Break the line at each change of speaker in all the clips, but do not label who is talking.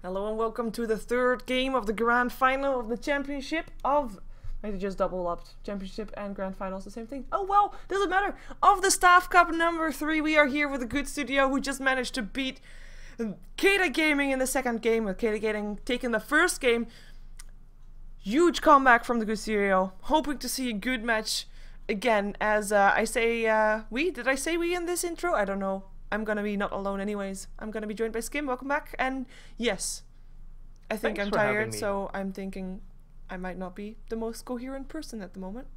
Hello and welcome to the third game of the grand final of the championship of... I just double upped. Championship and grand final is the same thing. Oh well, doesn't matter. Of the Staff Cup number 3, we are here with a good studio who just managed to beat Keita Gaming in the second game, with Keita Gaming taking the first game. Huge comeback from the good studio. Hoping to see a good match again, as I say we. Did I say we in this intro? I don't know. I'm gonna be not alone anyways. I'm gonna be joined by Skim. Welcome back. And yes, I think I'm tired, so I'm thinking I might not be the most coherent person at the moment.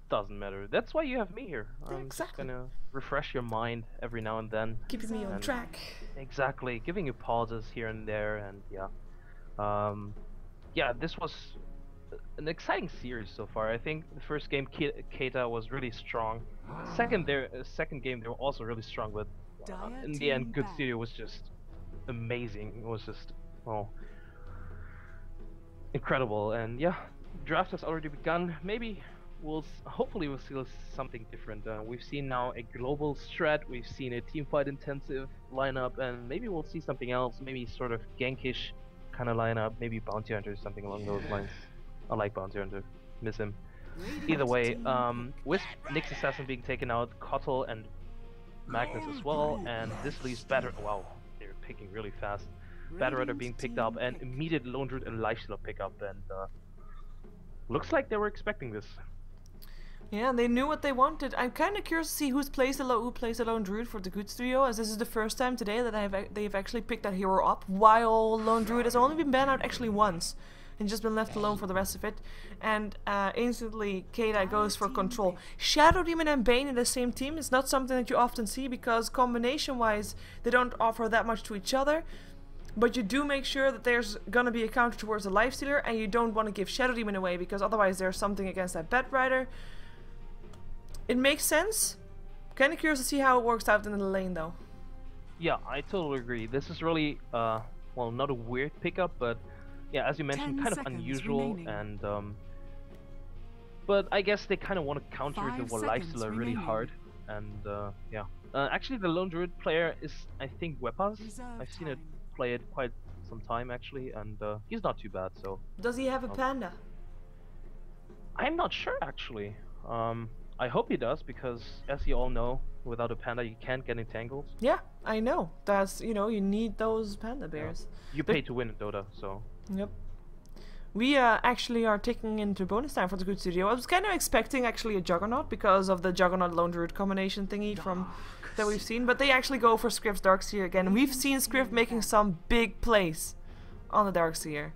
Doesn't matter. That's why you have me here. I'm just gonna refresh your mind every now and then.
Keeping me on track.
Exactly. Giving you pauses here and there, and yeah. Yeah, this was an exciting series so far. I think the first game Keita was really strong. Second game they were also really strong, but in the end good studio was just amazing. It was just incredible. And yeah, draft has already begun. Maybe hopefully we'll see something different. We've seen now a global strat, we've seen a teamfight intensive lineup, and maybe we'll see something else, maybe sort of gankish kind of lineup, maybe bounty hunter, something along those lines. I like bounty hunter, miss him. Either way, with Nyx Assassin being taken out, Kotl and Magnus as well, and this leaves wow, they're picking really fast. Batterator being picked up, and immediate Lone Druid and Lifestealer pickup, and looks like they were expecting this.
Yeah, they knew what they wanted. I'm kind of curious to see who plays a Lone Druid for the good studio, as this is the first time today that they've actually picked that hero up, while Lone Druid has only been banned out actually once and just been left alone for the rest of it. And instantly Keita goes for control. Shadow Demon and Bane in the same team is not something that you often see, because combination wise they don't offer that much to each other, but you do make sure that there's gonna be a counter towards the Lifestealer, and you don't want to give Shadow Demon away, because otherwise there's something against that Batrider. It makes sense. Kinda curious to see how it works out in the lane though.
Yeah, I totally agree. This is really well, not a weird pickup, but yeah, as you mentioned, kind of unusual, and but I guess they kind of want to counter the Lifestealer really hard, and yeah. Actually, the Lone Druid player is, I think, Wepas. I've seen it play it quite some time actually, and he's not too bad. So
does he have a panda?
I'm not sure actually. I hope he does, because as you all know, without a panda you can't get entangled.
Yeah, I know. That's, you know, you need those panda bears.
Yeah. You pay to win in Dota, so.
Yep. We actually are taking into bonus time for the good studio. I was kind of expecting actually a Juggernaut, because of the Juggernaut Lone Druid combination thingy that we've seen, but they actually go for Scrift's Darkseer again. We've seen Scrift making some big plays on the Darkseer.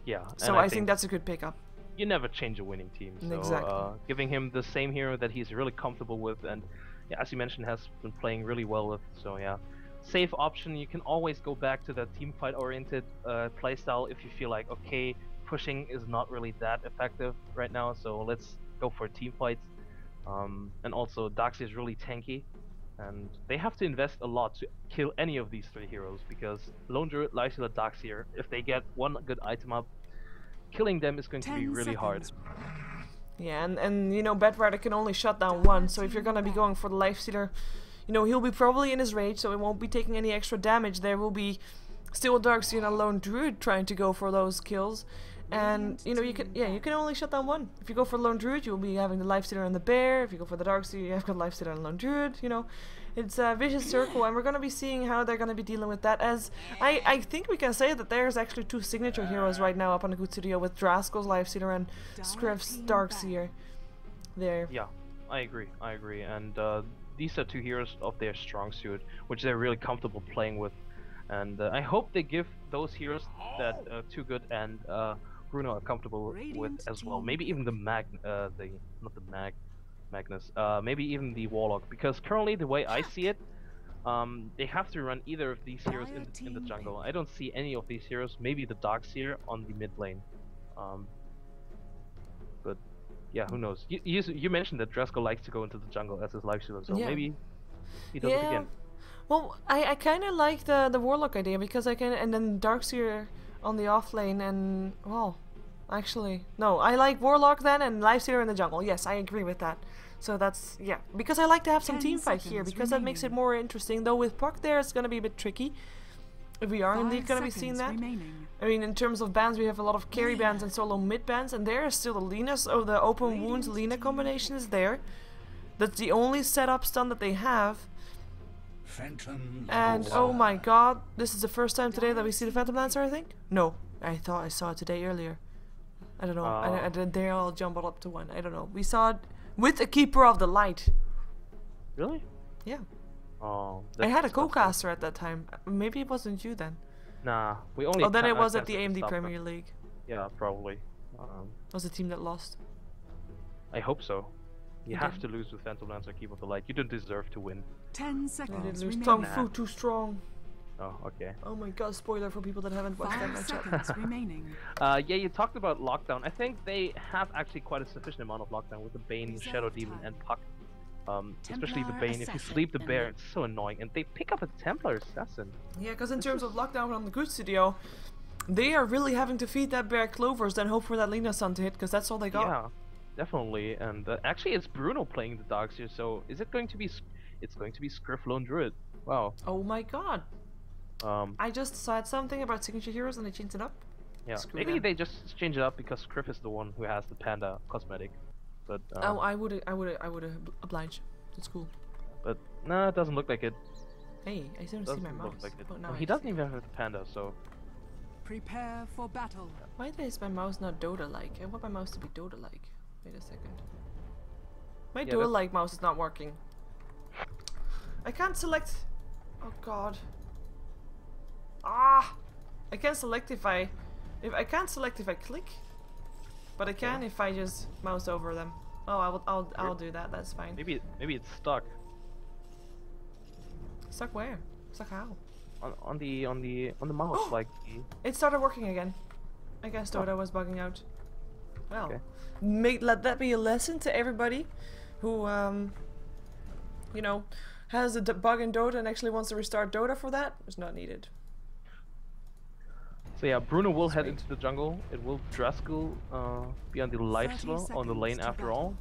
Yeah.
So I think that's a good pickup. You
never change a winning team, so
exactly.
Giving him the same hero that he's really comfortable with, and yeah, as you mentioned, has been playing really well with. So yeah, safe option. You can always go back to the team fight oriented playstyle if you feel like, okay, pushing is not really that effective right now, so let's go for team fights. And also Darkseer is really tanky, and they have to invest a lot to kill any of these three heroes, because Lone Druid, Lifestealer, Darkseer, if they get one good item up, killing them is going to be really hard.
Yeah, and you know, Batrider can only shut down one, so if you're gonna be going for the Lifestealer, you know, he'll be probably in his rage, so it won't be taking any extra damage. There will be still a Darkseer and a Lone Druid trying to go for those kills, and you know, you can only shut down one. If you go for the Lone Druid, you'll be having the Lifestealer and the Bear. If you go for the Darkseer, you have got Lifestealer and Lone Druid. You know, it's a vicious circle, and we're gonna be seeing how they're gonna be dealing with that. As I think we can say that there's actually two signature heroes right now up on the good studio, with Drasko's Lifestealer and Scrift's Darkseer. There.
Yeah, I agree, and these are two heroes of their strong suit, which they're really comfortable playing with, and I hope they give those heroes that Too Good and Bruno are comfortable with as well. Maybe even the Magnus, maybe even the Warlock, because currently the way I see it, they have to run either of these heroes in the jungle. I don't see any of these heroes. Maybe the Darkseer on the mid lane, but yeah, who knows? You mentioned that Drasko likes to go into the jungle as his Lifestealer, so maybe he does it again.
Well, I kind of like the Warlock idea, because I can, and then Darkseer on the off lane, and well, actually no, I like Warlock then and Lifestealer in the jungle. Yes, I agree with that. So that's, yeah, because I like to have some team fight here, because that makes it more interesting. Though with Puck there, it's gonna be a bit tricky. If we are indeed going to be seeing that. I mean, in terms of bans, we have a lot of carry bans and solo mid bans, and there is still the Lina, so the open wounds Lina combination is there. That's the only setup stun that they have. And oh my god, this is the first time today that we see the Phantom Lancer, I think? No, I thought I saw it today earlier. I don't know, I they all jumbled up to one, I don't know. We saw it with a Keeper of the Light.
Really?
Yeah.
Oh,
I had a co-caster at that time. Maybe it wasn't you then.
Nah, we only.
Oh, then it was at the AMD Premier
them.
League.
Yeah, probably.
Was the team that lost?
I hope so. You have to lose with Phantom Lancer, Keep of the Light. You don't deserve to win.
10 seconds.
Strong food, too strong.
Oh, okay.
Oh my god, spoiler for people that haven't watched that matchup.
Remaining.
Yeah, you talked about lockdown. I think they have actually quite a sufficient amount of lockdown with the Bane, Shadow Demon, and Puck. Especially the Bane. If you sleep the bear, it's so annoying. And they pick up a Templar Assassin. Yeah,
because in terms of lockdown on the Good Studio, they are really having to feed that bear clovers, then hope for that Lina Sun to hit, because that's all they got.
Yeah, definitely. And actually, it's Bruno playing the dogs here. So is it going to be? It's going to be Scriff Lone Druid. Wow.
Oh my god. I just said something about signature heroes and they changed it up.
Yeah, maybe they just change it up because Scriff is the one who has the panda cosmetic. But
oh, I would oblige. That's cool.
But nah, it doesn't look like it.
Hey, I didn't see my mouse.
Like it.
Oh, no,
he doesn't even have the panda, so.
Prepare for battle.
Why is my mouse not Dota-like? I want my mouse to be Dota-like. Wait a second. My Dota-like mouse is not working. I can't select. Oh god. Ah! I can't select if I can't select if I click, but I can if I just mouse over them. Oh, I'll do that. That's fine.
Maybe it's stuck.
Stuck where? Stuck how?
On the mouse, like.
It started working again. I guess Dota was bugging out. Well, let that be a lesson to everybody who you know, has a bug in Dota and actually wants to restart Dota for that. It's not needed.
So yeah, Bruno will head into the jungle. It will Driscoll be on the life slow on the lane after all.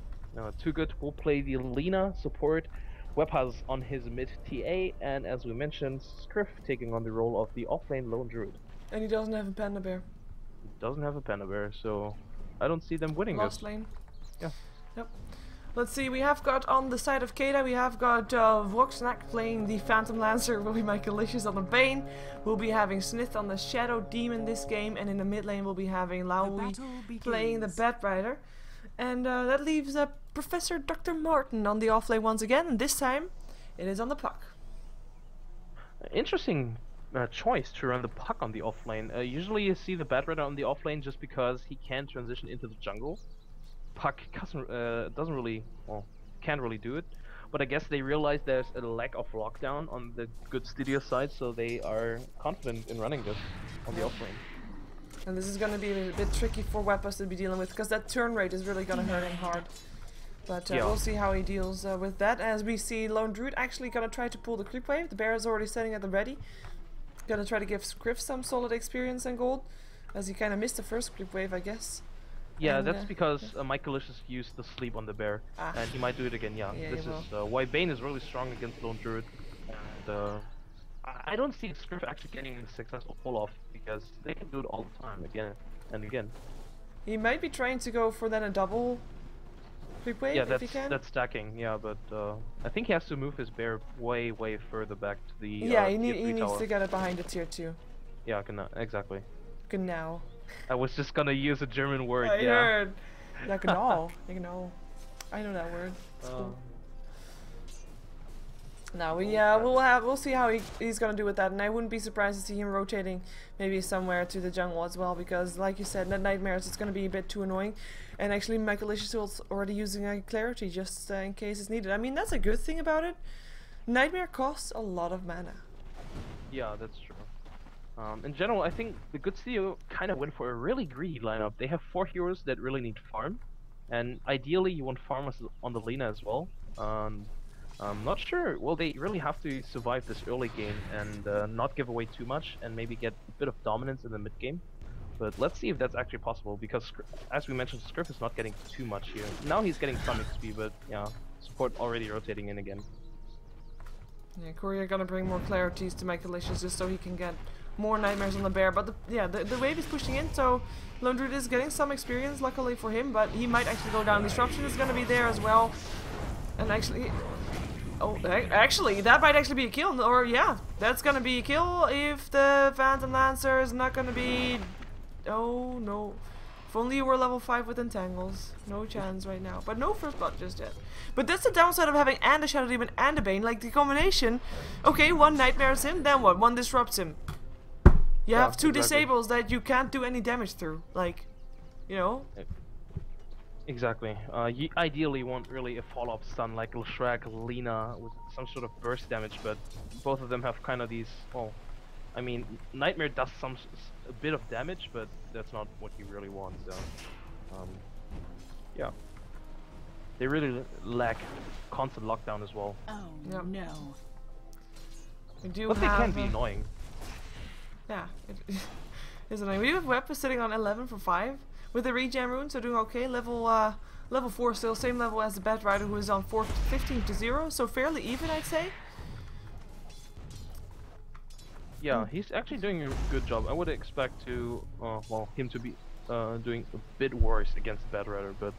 Too Good will play the Lina support. Web has on his mid TA, and as we mentioned, Scriff taking on the role of the offlane lone druid.
And he doesn't have a panda bear.
He doesn't have a panda bear, so I don't see them winning
Lost
this.
lane.
Yeah.
Yep. Let's see, we have got on the side of Keita, we have got Voxnack playing the Phantom Lancer, will be Michaelicious on the Bane, we'll be having Snith on the Shadow Demon this game, and in the mid lane we'll be having Laui playing the Bat Rider. And that leaves Professor Dr. Martin on the offlane once again, and this time it is on the Puck.
Interesting choice to run the Puck on the offlane. Usually you see the Bat Rider on the offlane just because he can transition into the jungle. Puck doesn't really, well, can't really do it, but I guess they realize there's a lack of lockdown on the Good Studio side, so they are confident in running this on the offlane.
And this is going to be a bit tricky for Weapons to be dealing with, because that turn rate is really going to hurt him hard. But we'll see how he deals with that. As we see Lone Druid actually going to try to pull the creep wave. The bear is already setting at the ready. Going to try to give Scriff some solid experience and gold, as he kind of missed the first creep wave, I guess.
Yeah, and, that's because Michaelicious used the sleep on the bear, and he might do it again. Yeah, this is why Bane is really strong against Lone Druid. And I don't see Scriff actually getting a successful pull-off, because they can do it all the time, again and again.
He might be trying to go for then a double creep wave if he can.
That's stacking, yeah, but I think he has to move his bear way further back to the
he needs to get it behind the tier 2.
Yeah, exactly.
Genau.
I was just gonna use a German word.
I heard. Ja, genau. Genau. I know that word. It's cool. Now we'll see how he's gonna do with that, and I wouldn't be surprised to see him rotating maybe somewhere to the jungle as well, because like you said, that Nightmares is gonna be a bit too annoying, and actually Michaelicious is already using a Clarity just in case it's needed. I mean, that's a good thing about it. Nightmare costs a lot of mana.
Yeah, that's true. In general, I think the Good Studio kind of went for a really greedy lineup. They have 4 heroes that really need farm, and ideally you want farmers on the Lina as well. I'm not sure. Well, they really have to survive this early game and not give away too much, and maybe get a bit of dominance in the mid game. But let's see if that's actually possible, because as we mentioned, Scriff is not getting too much here. Now he's getting some XP, but yeah, support already rotating in again.
Yeah, Courier gonna bring more Clarities to Michaelicious just so he can get more nightmares on the bear. But the wave is pushing in, so Lone Druid is getting some experience, luckily for him, but he might actually go down. Disruption is going to be there as well. And actually... Oh, actually, that might actually be a kill. Or, yeah, that's going to be a kill if the Phantom Lancer is not going to be... Oh, no. If only you were level 5 with Entangles. No chance right now. But no first blood just yet. But that's the downside of having and a Shadow Demon and a Bane. Like, the combination... Okay, one Nightmares him, then what? One disrupts him. You have two disables that you can't do any damage through. Like, you know?
Exactly. You ideally want really a follow-up stun like Shrek, Lina with some sort of burst damage, but both of them have kind of these. Well, I mean, Nightmare does a bit of damage, but that's not what you really want. So, yeah, they really lack constant lockdown as well.
Oh no!
We do
but they can be annoying.
Yeah, it is annoying. We have Web sitting on 11 for 5 with the regen rune, so doing okay. Level 4 still, same level as the Bat Rider, who is on 15 to 0, so fairly even, I'd say.
Yeah, he's actually doing a good job. I would expect to, him to be doing a bit worse against the Bat Rider, but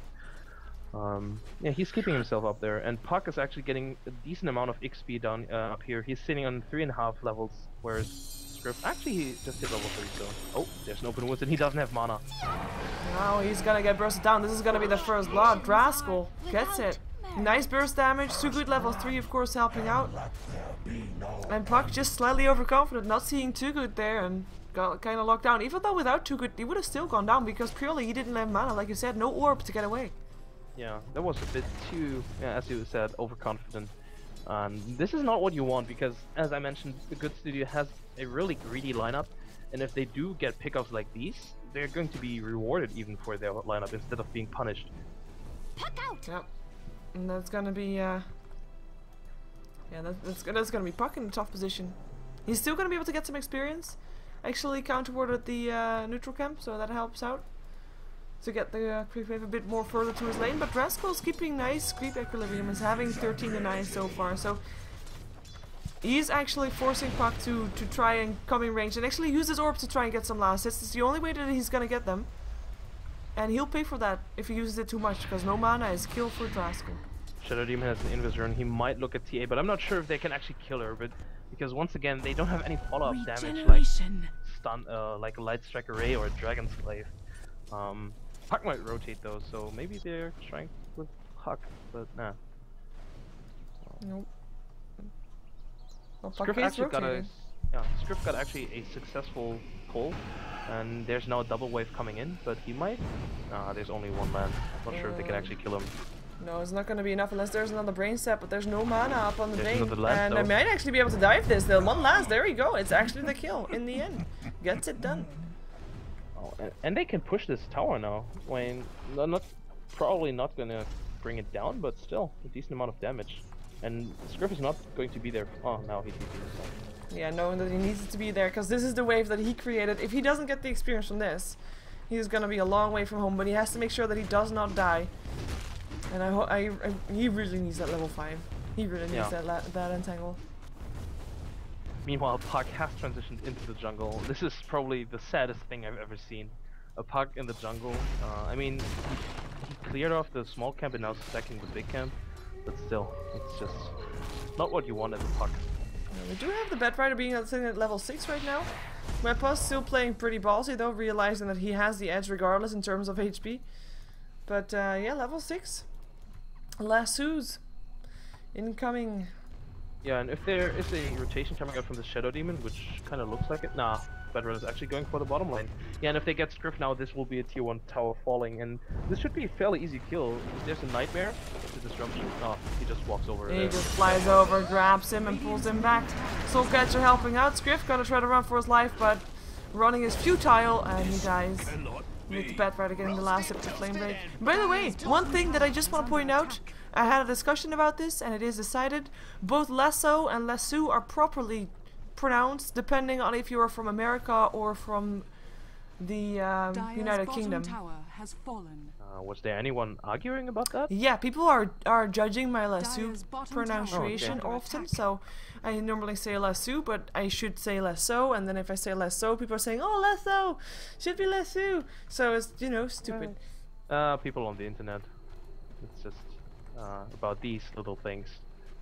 yeah, he's keeping himself up there. And Puck is actually getting a decent amount of XP down up here. He's sitting on 3.5 levels, whereas actually, he just hit level 3, so... Oh, there's an open wounds and he doesn't have mana.
Now he's gonna get bursted down. This is gonna be the first blood. Rascal gets it. Nice burst damage. Too good level 3, of course, helping out. And Puck just slightly overconfident, not seeing Too Good there, and got kind of locked down. Even though without Too Good, he would have still gone down because purely he didn't have mana. Like you said, no orb to get away.
Yeah, that was a bit too, as you said, overconfident. This is not what you want because, as I mentioned, the Good Studio has a really greedy lineup, and if they do get pickups like these, they're going to be rewarded even for their lineup instead of being punished.
Puck out.
Yep, and that's gonna be that's gonna be Puck in a tough position. He's still gonna be able to get some experience. Actually, counterwarded the neutral camp, so that helps out to get the creep wave a bit more further to his lane. But Rascal's keeping nice creep equilibrium, is having 13 to 9 so far, so he's actually forcing Puck to try and come in range and actually use his orb to try and get some last hits. It's the only way that he's gonna get them, and he'll pay for that if he uses it too much, because no mana is kill for Rascal.
Shadow Demon has an Invis rune. He might look at TA, but I'm not sure if they can actually kill her. But because once again, they don't have any follow-up damage like stun, like a Light Strike Array or a Dragon Slave. Puck might rotate those, so maybe they're trying with Puck, but nah.
Nope. Well,
Scriff actually got actually a successful pull, and there's now a double wave coming in, but he might. There's only one land. I'm not sure if they can actually kill him.
No, it's not going to be enough unless there's another brain set, but there's no mana up on the
There's
Bane.
another land,
And I might actually be able to dive this. The one last, there we go. It's actually the kill in the end. Gets it done.
Oh, and they can push this tower now. Wayne, probably not gonna bring it down, but still a decent amount of damage. And Scriff is not going to be there. Oh, now he TP'd.
Yeah, knowing that he needs to be there, because this is the wave that he created. If he doesn't get the experience from this, he's gonna be a long way from home. But he has to make sure that he does not die. And he really needs that level 5. He really needs that entangle.
Meanwhile, Puck has transitioned into the jungle. This is probably the saddest thing I've ever seen. A Puck in the jungle. I mean, he cleared off the small camp and now stacking the big camp. But still, it's just not what you want as a Puck.
We do have the Bat Rider being sitting at level 6 right now. Wepa's still playing pretty ballsy though, realizing that he has the edge regardless in terms of HP. But yeah, level 6. Lassos incoming.
Yeah, and if there is a rotation coming out from the Shadow Demon, which kind of looks like it, nah, Bedrun is actually going for the bottom lane. Yeah, and if they get Scriff now, this will be a tier 1 tower falling, and this should be a fairly easy kill. There's a Nightmare, the disruption. Oh, he just walks over
He
there.
just flies over, grabs him, and pulls him back. Soulcatcher helping out. Scriff gonna try to run for his life, but running is futile, and he dies. With the Bat Rider getting the last hit to Flame Break. By the way, one thing that I just want to point out, I had a discussion about this and it is decided, both Lasso and Lasso are properly pronounced depending on if you are from America or from the United Kingdom.
has fallen.
Was there anyone arguing about that?
Yeah, people are judging my lasso
Dyer's bottom
pronunciation
tower is
often,
under attack.
so I normally say lasso, but I should say lasso, and then if I say lasso, people are saying, oh, lasso, should be lasso, so it's, you know, stupid.
People on the internet. It's just about these little things.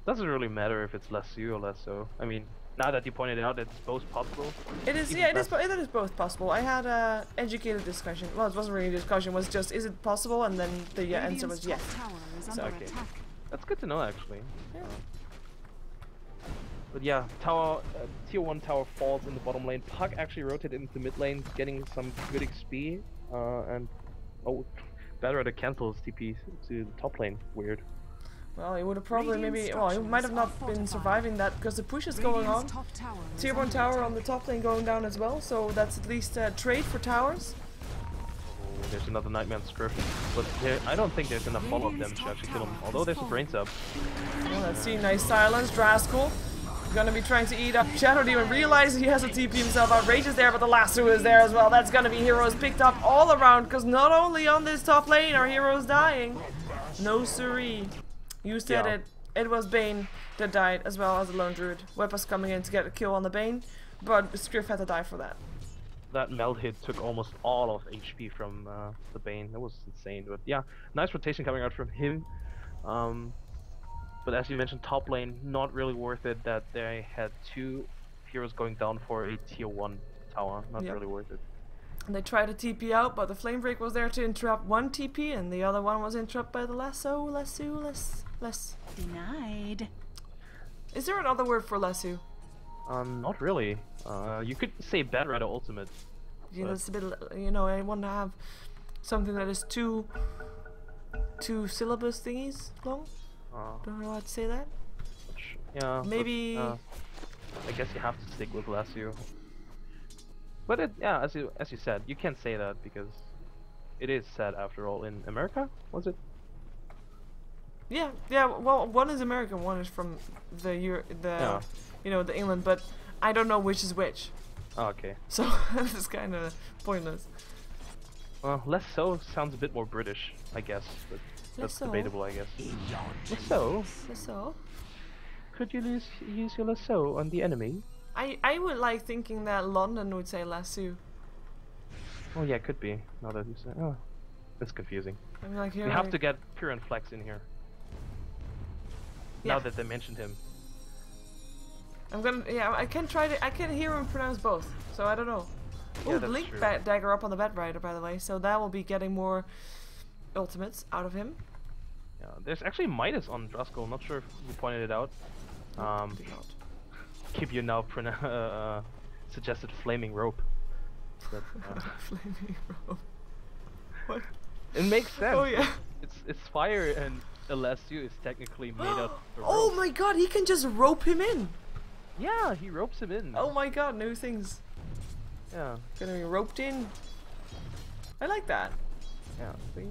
Doesn't really matter if it's lasso or lasso. I mean, now that you pointed out, it's both possible.
It is,
Even
yeah, it is
less-
both possible. I had a educated discussion. Well, it wasn't really a discussion. It was just, is it possible? And then the answer was yes.
Radiant's top tower is
So,
under
okay.
attack.
That's good to know, actually.
Yeah.
But yeah, tower, tier 1 tower falls in the bottom lane. Puck actually rotated into mid lane, getting some good XP. And oh, better to cancel his TP to the top lane. Weird.
Well, he would have probably
Radiant
maybe, well, he might have
structures
not
are
been
fortified.
surviving that because the push is going on.
Radiant's top tower is
Tier 1
under
tower
attack.
on the top lane going down as well, so that's at least a trade for towers.
Oh, there's another Nightmare Script. But I don't think there's enough follow-up damage to actually kill him. Although there's a brain sub.
Well, let's see, nice silence. Draskell gonna be trying to eat up Shadow Demon. Realizes he has a TP himself. Outrageous there, but the lasso is there as well. That's gonna be heroes picked up all around, because not only on this top lane are heroes dying. No siree. You said
Yeah.
it. It was Bane that died as well as the Lone Druid. Weapons coming in to get a kill on the Bane, but Scriff had to die for that.
That melt hit took almost all of HP from the Bane. That was insane. But yeah, nice rotation coming out from him. But as you mentioned, top lane, not really worth it that they had 2 heroes going down for a tier 1 tower. Not
Yep.
really worth it.
And they tried to TP out, but the Flame Break was there to interrupt one TP, and the other one was interrupted by the lasso.
Denied.
Is there another word for lasso?
Not really. You could say Bad Rider Ultimate.
You know,
But-
it's a bit, you know, I want to have something that is two syllabus thingies long. Don't know how to say that.
Yeah. but,
Maybe-
I guess you have to stick with Lasso. But yeah, as you said, you can't say that because it is said after all in America, was it?
Yeah. Well, one is American, one is from the
Yeah.
you know, the England, but I don't know which is which.
Oh, okay.
So this is kind of pointless.
Well, less so sounds a bit more British, I guess. But that's
Lasso?
debatable, I guess. Lasso?
So
Could you use your lasso on the enemy?
I would like thinking that London would say lasso.
Oh yeah, could be. Now that you say, oh, that's confusing.
I'm like
We
here.
have to get Pure and Flex in here.
Yeah.
Now that they mentioned him.
I'm gonna. Yeah, I can try to. I can hear him pronounce both, so I don't know.
Yeah,
Oh,
that's
Blink
true.
Dagger up on the Bed Rider, by the way, so that will be getting more ultimates out of him.
Yeah, there's actually Midas on Draskell. Not sure if you pointed it out.
Maybe not.
Keep you now suggested flaming rope. But,
Flaming rope. What?
it makes sense.
Oh yeah.
It's fire and Alessio is technically made up of
Oh
rope.
my god, he can just rope him in.
Yeah, he ropes him in.
Oh my god, new things.
Yeah,
Gonna be roped in. I like that.
yeah. See?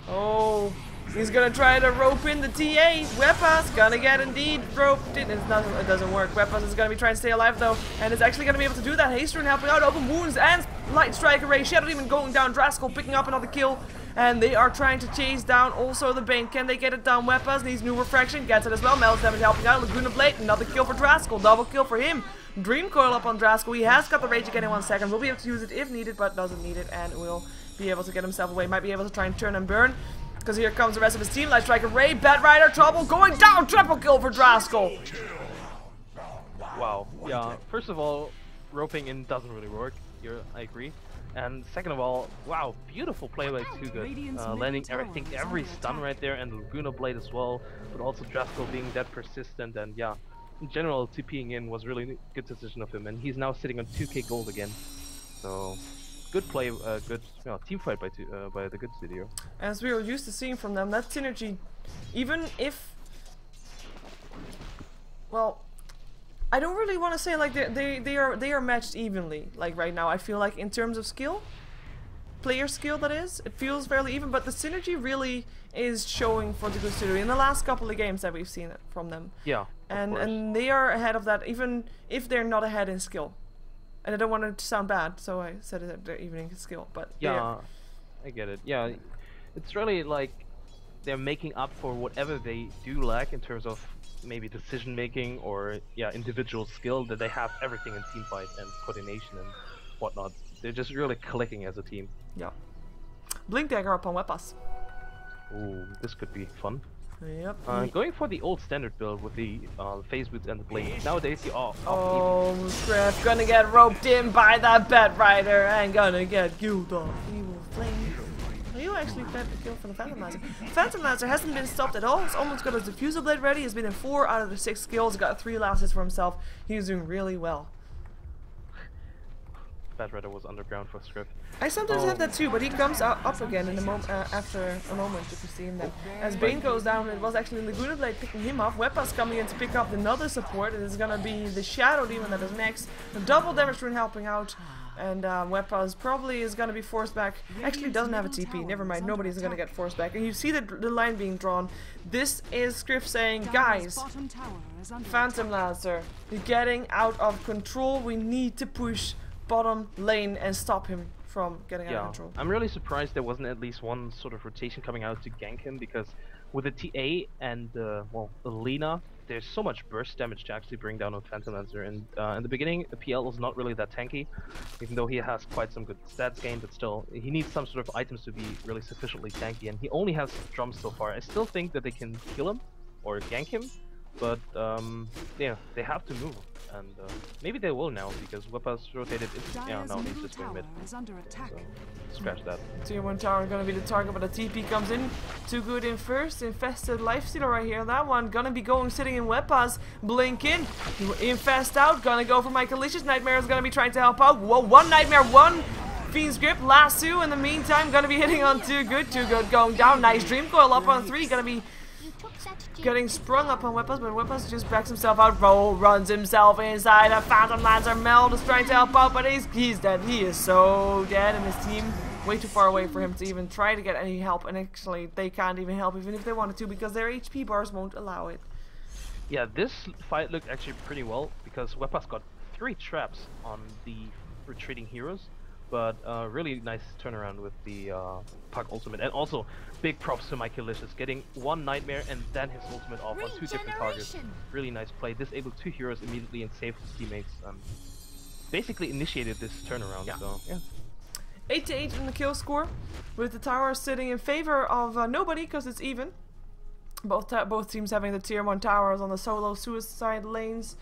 Oh, he's gonna try to rope in the TA. Weapons gonna get indeed roped in. It doesn't work. Weapons is gonna be trying to stay alive though, and it's actually gonna be able to do that. Hastrun helping out, open wounds and light strike array. Shadow Demon going down. Draskell picking up another kill, and they are trying to chase down also the Bane. Can they get it down? Weapons needs new refraction, gets it as well. Mel's damage helping out. Laguna Blade, another kill for Draskell. Double kill for him. Dream Coil up on Draskell. He has got the rage again in 1 second. Will be able to use it if needed, but doesn't need it, and will be able to get himself away. Might be able to try and turn and burn. Because here comes the rest of his team. Light Striker Ray, Bad Rider, Trouble going down. Triple kill for Draskell.
Wow. Yeah. First of all, roping in doesn't really work. I agree. And second of all, wow, beautiful play by Tuga.
Radiant's
Landing,
middle
I
tower
think,
is
every
under
stun
attack.
right there, and the Laguna Blade as well. But also Draskell being that persistent, and yeah, in general, TPing in was really good decision of him. And he's now sitting on 2k gold again. So, good play, good team fight by the good studio.
As we were used to seeing from them, that synergy, even if, well, I don't really want to say like they are matched evenly. Like right now, I feel like in terms of skill, player skill that is, it feels fairly even. But the synergy really is showing for the good studio in the last couple of games that we've seen it from them.
Yeah,
And they are ahead of that, even if they're not ahead in skill. And I don't want it to sound bad, so I said it they're even in skill, but
yeah. I get it. Yeah, it's really like they're making up for whatever they do lack in terms of maybe decision making or yeah individual skill, that they have everything in team fight and coordination and whatnot. They're just really clicking as a team.
Yeah. Blink dagger upon Wepas.
Ooh, this could be fun.
Yep.
Going for the old standard build with the phase boots and the blade. Nowadays, the
Oh, Scriff gonna get roped in by that Bat Rider and gonna get killed off. Evil flame. You actually got the kill from the Phantom Lancer. Phantom Lancer hasn't been stopped at all. He's almost got his diffuser blade ready. He's been in 4 out of the 6 kills. Got 3 lasses for himself. He's doing really well.
Bad Rider was underground for Scriff.
I sometimes have that too, but he comes up again in after a moment, if you see him then. As Bane goes down, it was actually Laguna Blade picking him off. Wepas coming in to pick up another support. It is gonna be the Shadow Demon that is next. The double damage rune helping out. And Wepas probably is gonna be forced back. Actually doesn't have a TP, never mind, nobody's gonna get forced back. And you see the line being drawn. This is Scriff saying, guys, Phantom Lancer, you're getting out of control. We need to push bottom lane and stop him from getting out of control.
I'm really surprised there wasn't at least one sort of rotation coming out to gank him, because with the TA and well, the Lina, there's so much burst damage to actually bring down on Phantom Lancer. And in the beginning, the PL is not really that tanky, even though he has quite some good stats gained, but still, he needs some sort of items to be really sufficiently tanky, and he only has drums so far. I still think that they can kill him or gank him, but yeah, they have to move, and maybe they will now, because Wepas rotated. Yeah, no, he's just going mid. So, scratch that.
Tier 1 tower gonna be the target, but the TP comes in. Too good in first. Infested lifestealer right here. That one gonna be going sitting in Wepas. Blink in. Infest out. Gonna go for Michaelicious. Nightmare is gonna be trying to help out. Whoa, one Nightmare, one Fiend's Grip. Lasso in the meantime gonna be hitting on Too Good. Too Good going down. Nice Dream Coil up on 3. Gonna be getting sprung up on Wepas, but Wepas just backs himself out. Runs himself inside a Phantom Lancer. Meld is trying to help out, but he's dead. He is so dead, and his team way too far away for him to even try to get any help. And actually, they can't even help even if they wanted to, because their HP bars won't allow it.
Yeah, this fight looked actually pretty well, because Wepas got 3 traps on the retreating heroes. But really nice turnaround with the Puck ultimate, and also big props to Michaelicious, getting 1 Nightmare and then his ultimate off on 2 different targets. Really nice play. Disabled 2 heroes immediately and saved his teammates. Basically initiated this turnaround. Yeah. So yeah.
8-8 in the kill score, with the tower sitting in favor of nobody, because it's even. Both teams having the tier 1 towers on the solo suicide lanes.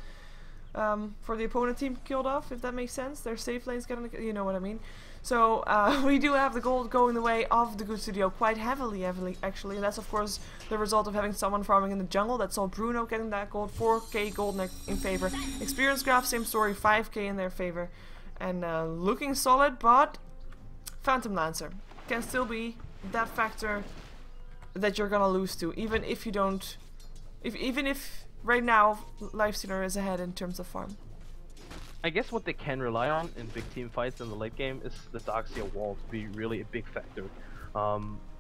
For the opponent team killed off, if that makes sense. Their safe lanes getting, you know what I mean. So we do have the gold going the way of the Good Studio quite heavily actually. And that's of course the result of having someone farming in the jungle. That saw Bruno getting that gold, 4k gold in favor. Experience graph, same story, 5k in their favor. And looking solid, but Phantom Lancer can still be that factor that you're gonna lose to, even if you don't, even if right now Lifestealer is ahead in terms of farm.
I guess what they can rely on in big team fights in the late game is the Darkseer wall to be really a big factor.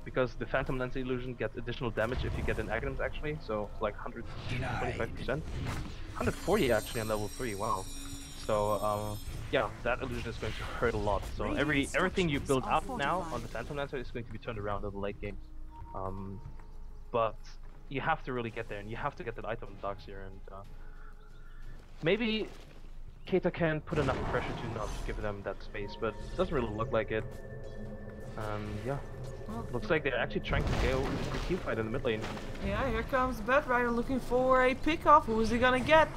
Because the Phantom Lancer illusion gets additional damage if you get an Aghanim actually, so like 125%. 140 actually on level 3, wow. So yeah, that illusion is going to hurt a lot. So everything you build up now on the Phantom Lancer is going to be turned around in the late game. But you have to really get there, and you have to get that item in Darkseer, and maybe Keita can put enough pressure to not give them that space, but it doesn't really look like it. Yeah, looks like they're actually trying to go the team fight in the mid lane.
Yeah, here comes Bat Rider looking for a pick off. Who is he gonna get?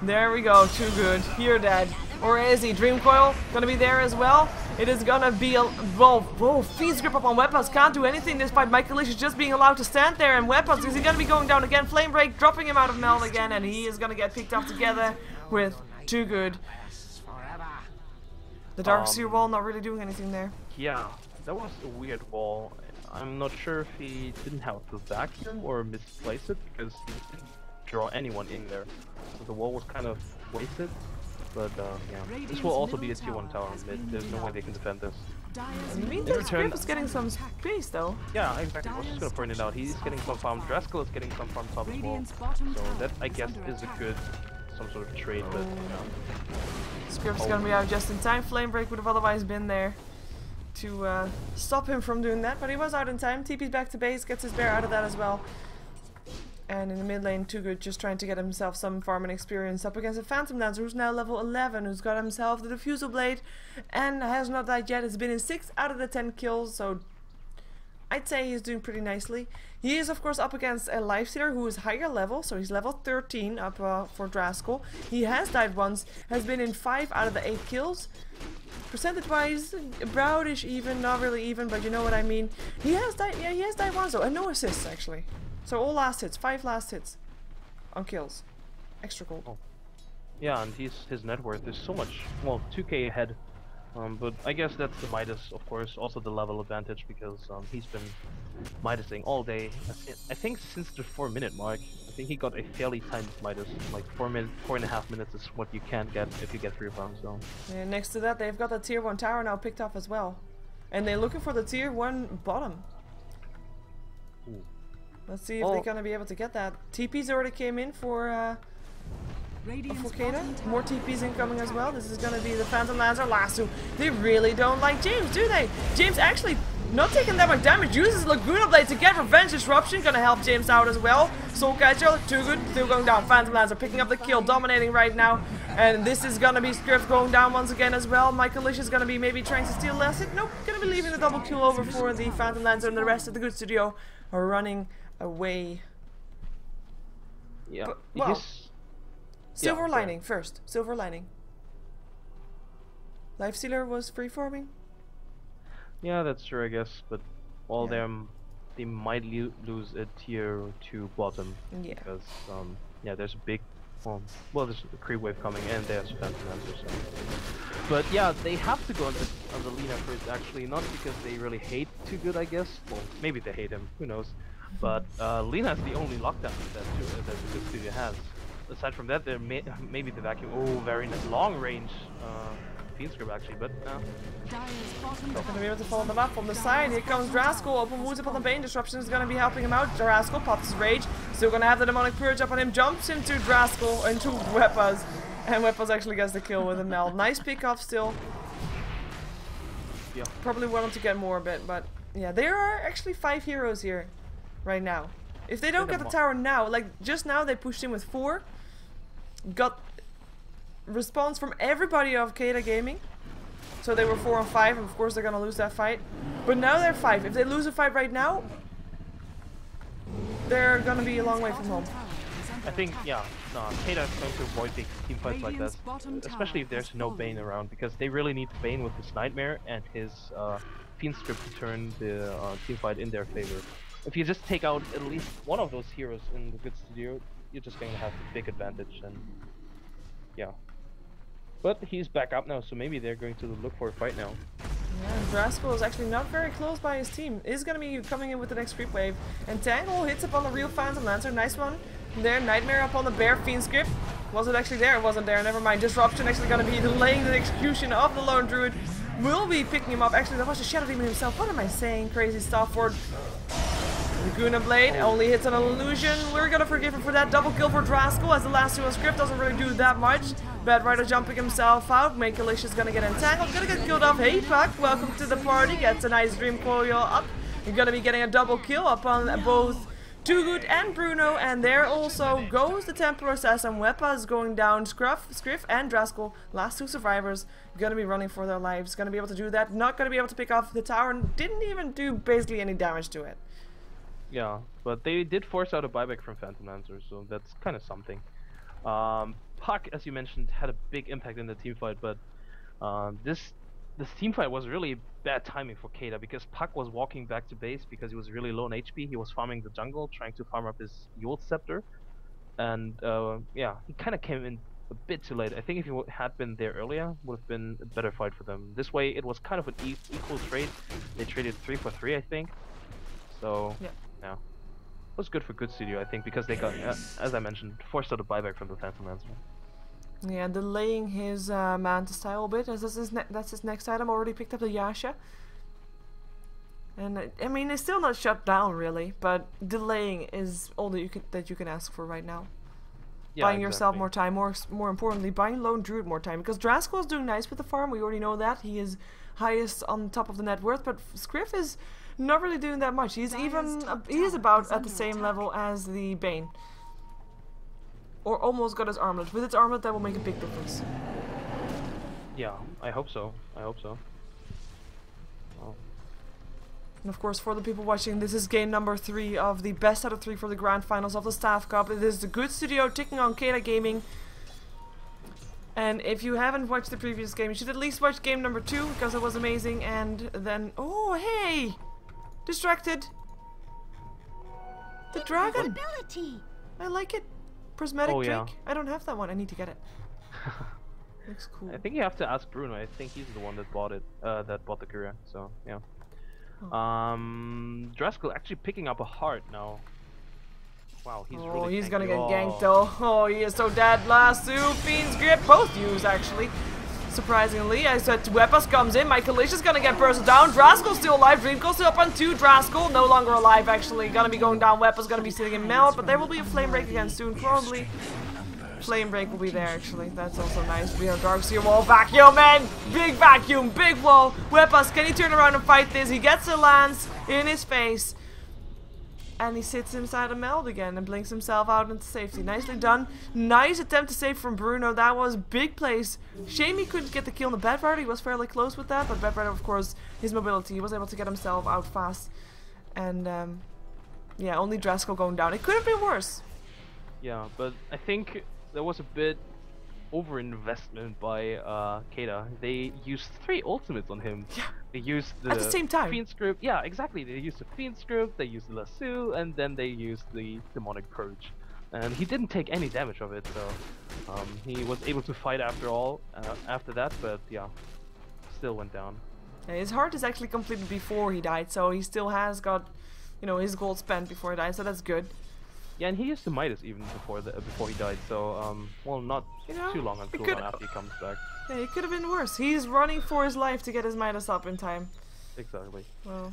There we go, Too Good. You're dead. Or is he? Dream Coil gonna be there as well. It is gonna be a whoa, Fiend's Grip up on Wepas. Can't do anything despite Michaelicious just being allowed to stand there. And Wepas, is he gonna be going down again? Flame Break dropping him out of Meld again, and he is gonna get picked up together with Too Good. The Darkseer wall not really doing anything there.
Yeah, that was a weird wall. I'm not sure if he didn't have to vacuum or misplace it, because he didn't draw anyone in there. So the wall was kind of wasted. But yeah, this will also be a tier 1 tower mid. There's no way they can defend this.
In the meantime, Scriff is getting some space though.
Yeah, exactly. I was just gonna point it out. He's getting some farm. Draskell is getting some farm top as well. So that, I guess, is a good, some sort of trade, but
Scriff's gonna be out just in time. Flame Break would have otherwise been there. to stop him from doing that, but he was out in time. TP's back to base, gets his bear out of that as well. And in the mid lane, Too Good just trying to get himself some farming experience up against a Phantom Dancer who's now level 11, who's got himself the Diffusal Blade and has not died yet. Has been in 6 out of the 10 kills, so I'd say he's doing pretty nicely. He is of course up against a Lifestealer who is higher level, so he's level 13 up for Draskell. He has died once, has been in 5 out of the 8 kills. Percentage wise, about-ish even, not really even, but you know what I mean. He has died, yeah, he has died once though, and no assists actually. So all last hits, 5 last hits on kills. Extra gold.
Oh. Yeah, and his net worth is so much, well, 2k ahead. But I guess that's the Midas, of course, also the level advantage, because he's been Midasing all day. I think since the 4-minute mark, I think he got a fairly timed Midas. Like 4.5 minutes is what you can get if you get 3 rounds. So.
Yeah, next to that, they've got the tier 1 tower now picked up as well. And they're looking for the tier 1 bottom.
Ooh.
Let's see if they're gonna be able to get that. TP's already came in for Keita. More TP's incoming as well. This is gonna be the Phantom Lancer Lasso. They really don't like James, do they? James actually not taking that much damage. Uses Laguna Blade to get revenge disruption. Gonna help James out as well. Soul Catcher, Too Good, still going down. Phantom Lancer picking up the kill, dominating right now. And this is gonna be Scrift going down once again as well. Michaelish is gonna be maybe trying to steal less hit. Nope, gonna be leaving the double kill over for the Phantom Lancer, and the rest of the Good Studio are running away.
Yeah.
But, well, Silver
yeah,
Lining first. Silver Lining. Lifestealer was free farming.
Yeah, that's true, I guess. But all them, they might lose a tier 2 bottom.
Yeah.
Because yeah, there's a big, well, there's a creep wave coming, and there's Phantom Lancer. So. But yeah, they have to go on the Lina first, actually, not because they really hate Too Good, I guess. Well, maybe they hate him. Who knows? But Lina is the only lockdown that the Good Studio has. Aside from that, there maybe the vacuum. Oh, very nice. Long range field script actually, but
not gonna be able to follow them up from the side. Here comes Draskell. Open wounds upon the Bane disruption is gonna be helping him out. Draskell pops his rage. Still gonna have the demonic purge up on him. Jumps into Draskell into Weapaz, and Weapaz actually gets the kill with a meld. Nice pick off still.
Yeah.
Probably wanted to get more a bit, but yeah, there are actually 5 heroes here right now. If they don't get the tower now, like just now they pushed in with 4. Got response from everybody of Keita Gaming. So they were 4 on 5, and of course they're gonna lose that fight. But now they're 5. If they lose a fight right now, they're gonna be a long way from home.
I think, yeah, no, Keita is going to avoid big team fights like that, especially if there's no Bane around, because they really need Bane with his Nightmare and his Fiend Script to turn the team fight in their favor. If you just take out at least one of those heroes in the Good Studio, you're just going to have a big advantage, and yeah. But he's back up now, so maybe they're going to look for a fight now.
Yeah, Draskell is actually not very close by his team. Is going to be coming in with the next creep wave. And Tangle hits upon the real Phantom Lancer. Nice one. There, Nightmare upon the Bear Fiend Script. Was it actually there? It wasn't there. Never mind. Disruption actually going to be delaying the execution of the Lone Druid. Will be picking him up. Actually, that was the Shadow Demon himself. What am I saying? Crazy stuff for Laguna Blade. Only hits an illusion. We're gonna forgive him for that. Double kill for Draskell, as the last 2 on script doesn't really do that much. Bad Rider jumping himself out. Make-A-Lish is gonna get entangled. Gonna get killed off. Hey Puck, welcome to the party. Gets a nice Dream Coil up. You're gonna be getting a double kill upon both Too Good and Bruno. And there also goes the Temporal Assassin. Weapaz going down. Scriff and Draskell, last 2 survivors, gonna be running for their lives. Gonna be able to do that. Not gonna be able to pick off the tower. Didn't even do basically any damage to it.
Yeah, but they did force out a buyback from Phantom Lancer, so that's kind of something. Puck, as you mentioned, had a big impact in the teamfight, but this teamfight was really bad timing for Keita, because Puck was walking back to base because he was really low on HP. He was farming the jungle, trying to farm up his Yule Scepter, and yeah, he kind of came in a bit too late. I think if he had been there earlier, would have been a better fight for them. This way, it was kind of an equal trade. They traded 3 for 3, I think. So yeah. Yeah, it was good for Good Studio, I think, because they got, as I mentioned, forced out a buyback from the Phantom Lancer.
Yeah, delaying his Manta style a bit, as that's his next item. Already picked up the Yasha. And I mean, it's still not shut down really, but delaying is all that you can ask for right now. Yeah, buying yourself more time, more importantly, buying Lone Druid more time, because Draskell is doing nice with the farm. We already know that he is highest on top of the net worth, but Scriff is not really doing that much. He's even he is about at the same level as the Bane, or almost got his armlet. With its armlet, that will make a big difference.
Yeah, I hope so. I hope so. Oh.
And of course, for the people watching, this is game number 3 of the best out of 3 for the grand finals of the Staff Cup. It is the Good Studio taking on Keita Gaming. And if you haven't watched the previous game, you should at least watch game number 2, because it was amazing. And then, oh hey, distracted. The dragon. I like it. Prismatic Drake.
Yeah.
I don't have that one. I need to get it. Looks cool.
I think you have to ask Bruno. I think he's the one that bought it. That bought the courier. So yeah. Draskell actually picking up a heart now. Wow, he's really.
Oh, he's
tanky.
gonna get ganked though. Oh, he is so dead. Lasso, Fiend's Grip, both use actually. Surprisingly, I said Wepas comes in. My Kalicia's gonna get bursted down. Draskell's still alive. Dreamco's still up on 2. Draskell no longer alive actually. Gonna be going down. Wepas gonna be sitting in melt, but there will be a flame break again soon, probably. Flame break will be there actually. That's also nice. We have Darkseer wall vacuum man. Big vacuum, big wall. Wepas, can he turn around and fight this? He gets a lance in his face. And he sits inside a meld again and blinks himself out into safety. Nicely done. Nice attempt to save from Bruno. That was big place. Shame he couldn't get the kill on the Bedrider. He was fairly close with that. But Bedrider, of course, his mobility. He was able to get himself out fast. And yeah, only Draskell going down. It could have been worse.
Yeah, but I think there was a bit over-investment by Keita. They used 3 ultimates on him.
Yeah.
They used the
at the same time.
Fiend Script. Yeah, exactly. They used the Fiend Script, they used the Lasso, and then they used the Demonic Purge. And he didn't take any damage of it, so he was able to fight after all, after that, but yeah, still went down.
Yeah, his heart is actually completed before he died, so he still has got, you know, his gold spent before he died, so that's good.
Yeah, and he used the Midas even before he died, so well, not too long on cooldown after he comes back.
Yeah, it could have been worse. He's running for his life to get his Midas up in time.
Exactly.
Well,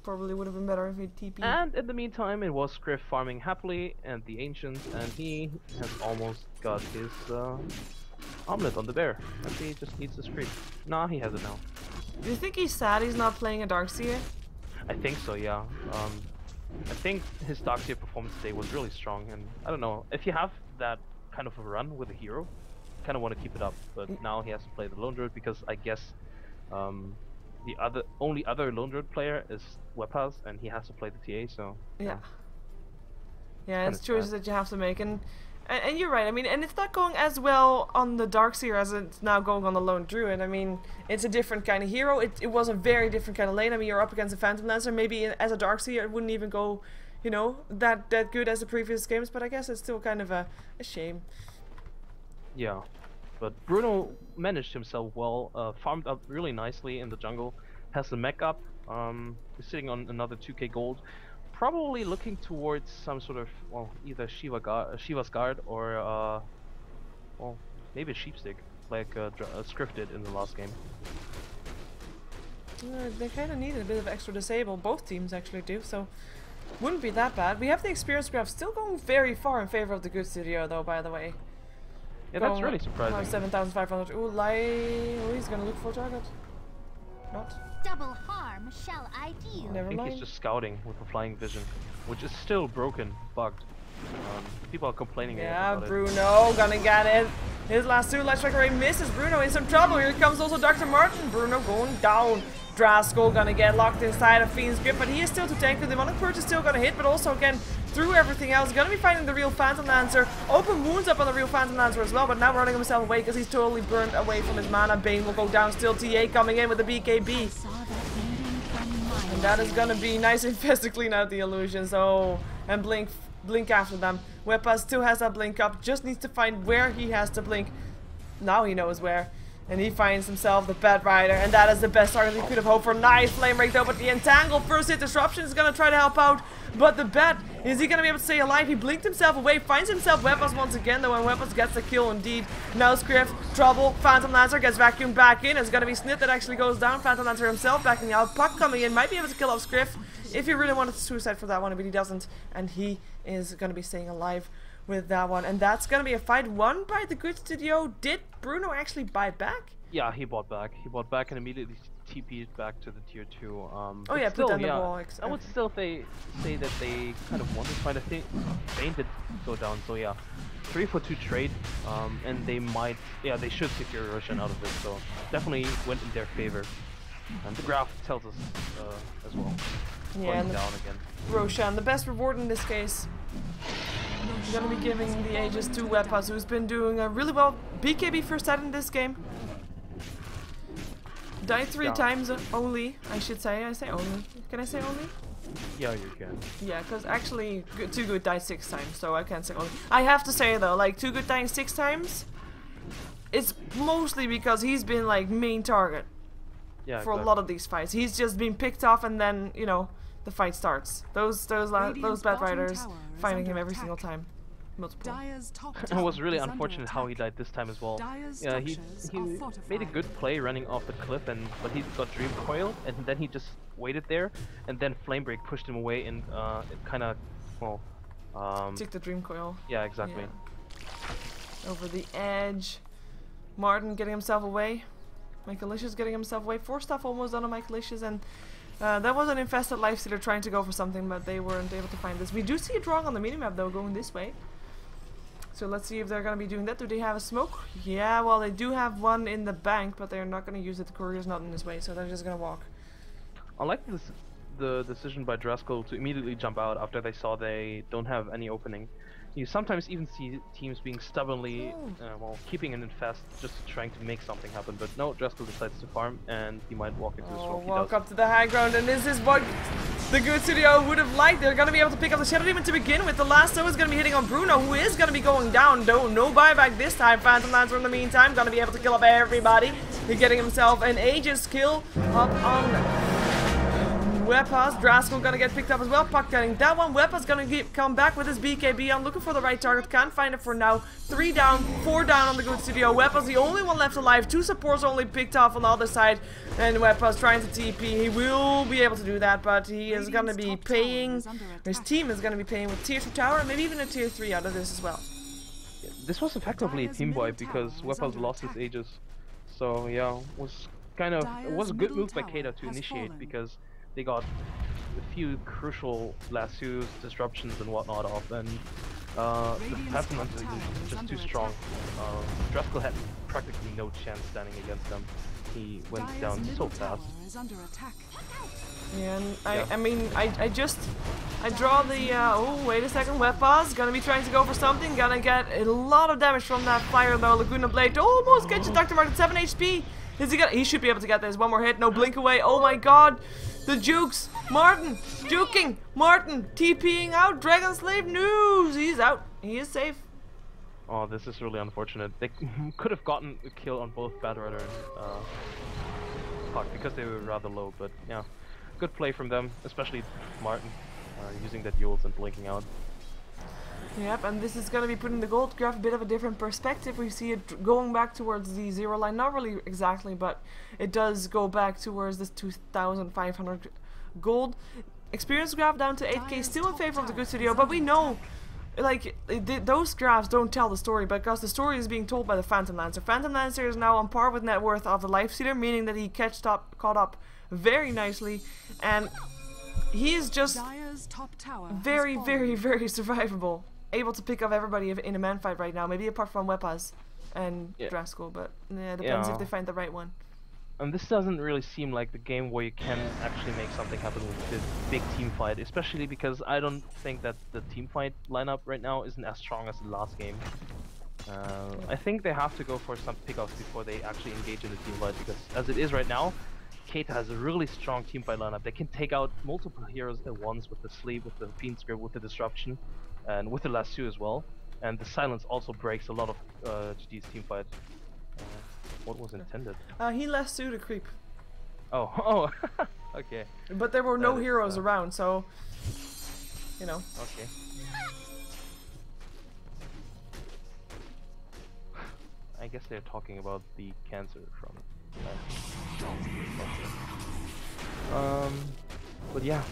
probably would have been better if he'd TP.
And in the meantime, it was Scriff farming happily and the Ancients, and he has almost got his omelet on the bear. And he just needs the Scream. Nah, he has it now.
Do you think he's sad he's not playing a Darkseer?
I think so, yeah. I think his Darkseer performance today was really strong, and I don't know, if you have that kind of a run with a hero, kind of want to keep it up, but now he has to play the Lone Druid because I guess the only other Lone Druid player is Wepas, and he has to play the TA, so
yeah, it's choices that you have to make, and you're right. I mean, and it's not going as well on the Darkseer as it's now going on the Lone Druid. I mean, it's a different kind of hero. It was a very different kind of lane. I mean, you're up against a Phantom Lancer. Maybe as a Darkseer, it wouldn't even go, you know, that good as the previous games. But I guess it's still kind of a shame.
Yeah, but Bruno managed himself well. Farmed up really nicely in the jungle. Has the mech up. Is sitting on another 2k gold. Probably looking towards some sort of, well, either Shiva's Guard or, well, maybe a Sheepstick, like Scriff did in the last game.
They kind of needed a bit of extra disable. Both teams actually do, so wouldn't be that bad. We have the experience graph still going very far in favor of the Good Studio, though, by the way.
Yeah, that's really surprising.
7,500. Ooh, he's gonna look for a target. Not.
Double harm shall I deal?
I think he's just scouting with a flying vision, which is still broken, bugged. People are complaining about
Bruno gonna get it. His last 2 Light Strike Ray misses. Bruno in some trouble. Here comes also Dr. Martin. Bruno going down. Draskell gonna get locked inside of Fiend's Grip, but he is still too tanky. The Demonic Purge is still gonna hit, but also again through everything else, gonna be fighting the real Phantom Lancer. Open wounds up on the real Phantom Lancer as well, but now running himself away because he's totally burned away from his mana. Bane will go down. Still TA coming in with the BKB. And that is gonna be nice and fast to clean out the illusions. Oh, and blink after them. Wepas still has that blink up, just needs to find where he has to blink. Now he knows where. And he finds himself the Bedrider, and that is the best target he could have hoped for. Nice flame break though, but the Entangle first hit disruption is gonna try to help out. But the Bed, is he gonna be able to stay alive? He blinked himself away, finds himself Wepas once again though, and Wepas gets the kill indeed. Now Scriff, trouble, Phantom Lancer gets vacuumed back in. It's gonna be Snit that actually goes down. Phantom Lancer himself backing out. Puck coming in, might be able to kill off Scriff if he really wanted to suicide for that one, but he doesn't, and he is gonna be staying alive with that one. And that's gonna be a fight won by the Good Studio. Did Bruno actually buy back?
Yeah, he bought back. He bought back and immediately TP'd back to the tier 2.
Oh
But
yeah,
still,
put down the
yeah,
wall.
I would still say that they kind of wanted to find a thing. Bane did go down, so yeah. 3 for 2 trade, and they might, yeah, they should secure Roshan out of this, so definitely went in their favor. And the graph tells us as well.
Yeah,
Going down again.
Roshan, the best reward in this case. I'm gonna be giving the Aegis to Wepas, who's been doing really well. BKB first out in this game. Died 3 times only, I should say. I say only. Can I say only?
Yeah, you can.
Yeah, because actually, Too Good died 6 times, so I can't say only. I have to say though, like, Too Good dying 6 times, it's mostly because he's been like main target for a lot of these fights. He's just been picked off, and then you know the fight starts. Those bad riders finding him every single time. Multiple.
It was really unfortunate how he died this time as well. Yeah, he made a good play running off the cliff, but he got Dream Coil, and then he just waited there, and then Flame Break pushed him away, and it kind of, well,
took the Dream Coil.
Yeah, exactly.
Yeah. Over the edge. Martin getting himself away. Michaelicious getting himself away. 4 stuff almost done on Michaelicious, and that was an infested Lifestealer trying to go for something, but they weren't able to find this. We do see a drawing on the minimap though, going this way. So let's see if they're going to be doing that. Do they have a smoke? Yeah, well they do have one in the bank, but they're not going to use it. The courier's not in his way, so they're just going to walk.
I like the decision by Draskell to immediately jump out after they saw they don't have any opening. You sometimes even see teams being stubbornly, well, keeping an infest, just trying to make something happen. But no, Draskell decides to farm, and he might walk into the smoke.
Walk up to the high ground, and this is what the good studio would have liked. They're going to be able to pick up the Shadow Demon to begin with. The last is going to be hitting on Bruno, who is going to be going down. No buyback this time. Phantom Lancer in the meantime, going to be able to kill up everybody. He's getting himself an Aegis kill up on Wepas. Draskell gonna get picked up as well. Puck getting that one. Wepas gonna come back with his BKB. I'm looking for the right target. Can't find it for now. 3 down, 4 down on the good studio. Wepas the only one left alive. 2 supports only picked off on the other side. And Wepas trying to TP. He will be able to do that, but he is gonna be paying. His team is gonna be paying with tier 2 tower, and maybe even a tier 3 out of this as well.
Yeah, this was effectively a team wipe because Wepas lost his Aegis. So yeah, it was a good move by Keita to initiate, because they got a few crucial lassos, disruptions and whatnot off, and the Phantom Lancer is just too strong. Draskell had practically no chance standing against them. He went down so fast.
Yeah, and I mean, I draw the, oh, wait a second, Wepas gonna be trying to go for something, gonna get a lot of damage from that fire though. Laguna Blade almost gets you, Dr. Martin, 7 HP. He should be able to get this. One more hit, no blink away. Oh my god. The jukes! Martin! Juking! Martin! TPing out! Dragon Slave news! He's out. He is safe.
Oh, this is really unfortunate. They could have gotten a kill on both Batrider and Puck because they were rather low, but yeah. Good play from them, especially Martin, using that Yules and blinking out.
Yep, and this is going to be putting the gold graph a bit of a different perspective. We see it going back towards the 0 line. Not really exactly, but it does go back towards this 2,500 gold. Experience graph down to 8k, still in favor of the good studio, but we know, like, those graphs don't tell the story, because the story is being told by the Phantom Lancer. Phantom Lancer is now on par with net worth of the Lifestealer, meaning that he caught up very nicely, and he is just very survivable. Able to pick up everybody in a man fight right now, maybe apart from Wepas and Draskell, but yeah, depends if they find the right one.
And this doesn't really seem like the game where you can actually make something happen with this big team fight, especially because I don't think that the team fight lineup right now isn't as strong as the last game. I think they have to go for some pickups before they actually engage in the team fight, because as it is right now, Keita has a really strong team fight lineup. They can take out multiple heroes at once with the sleep, with the Fiend Script, with the disruption, and with the lasso as well. And the silence also breaks a lot of GD's team fight. What was intended?
He lassoed a creep.
Oh, okay.
But there were no heroes around, so you know.
Okay. I guess they're talking about the cancer from. But yeah.